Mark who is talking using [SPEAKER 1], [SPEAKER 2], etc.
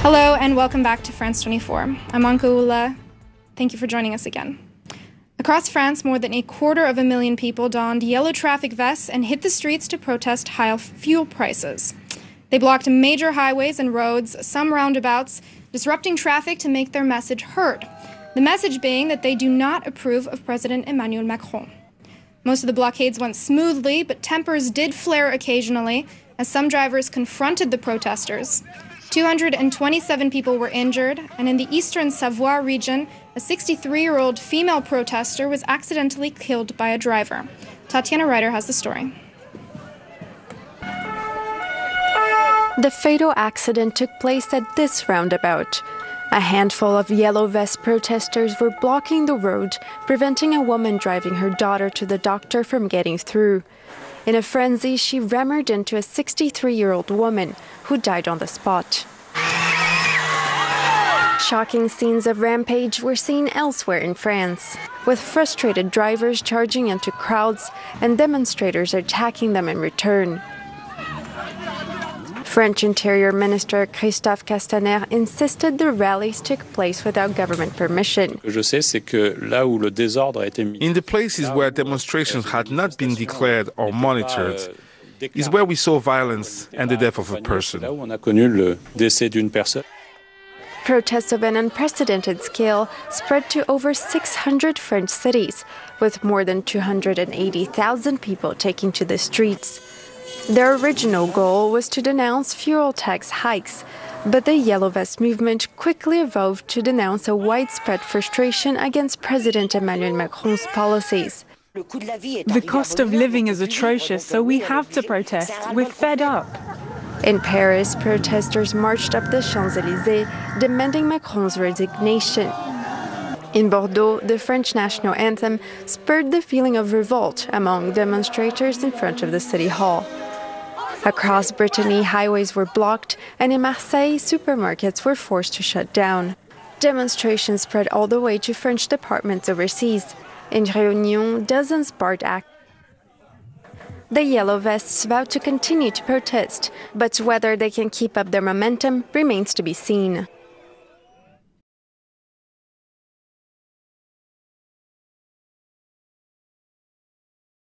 [SPEAKER 1] Hello and welcome back to France 24. I'm Anka Ula. Thank you for joining us again. Across France, more than 250,000 people donned yellow traffic vests and hit the streets to protest high fuel prices. They blocked major highways and roads, some roundabouts, disrupting traffic to make their message heard. The message being that they do not approve of President Emmanuel Macron. Most of the blockades went smoothly, but tempers did flare occasionally as some drivers confronted the protesters. 227 people were injured, and in the eastern Savoie region, a 63-year-old female protester was accidentally killed by a driver. Tatiana Ryder has the story.
[SPEAKER 2] The fatal accident took place at this roundabout. A handful of yellow vest protesters were blocking the road, preventing a woman driving her daughter to the doctor from getting through. In a frenzy, she rammed into a 63-year-old woman who died on the spot. Shocking scenes of rampage were seen elsewhere in France, with frustrated drivers charging into crowds and demonstrators attacking them in return. French Interior Minister Christophe Castaner insisted the rallies took place without government permission.
[SPEAKER 3] In the places where demonstrations had not been declared or monitored is where we saw violence and the death of a person.
[SPEAKER 2] Protests of an unprecedented scale spread to over 600 French cities, with more than 280,000 people taking to the streets. Their original goal was to denounce fuel tax hikes, but the Yellow Vest movement quickly evolved to denounce a widespread frustration against President Emmanuel Macron's policies.
[SPEAKER 4] The cost of living is atrocious, so we have to protest. We're fed up.
[SPEAKER 2] In Paris, protesters marched up the Champs-Élysées, demanding Macron's resignation. In Bordeaux, the French national anthem spurred the feeling of revolt among demonstrators in front of the city hall. Across Brittany, highways were blocked, and in Marseille, supermarkets were forced to shut down. Demonstrations spread all the way to French departments overseas. In Réunion, dozens barred access. The Yellow Vests vow to continue to protest, but whether they can keep up their momentum remains to be seen.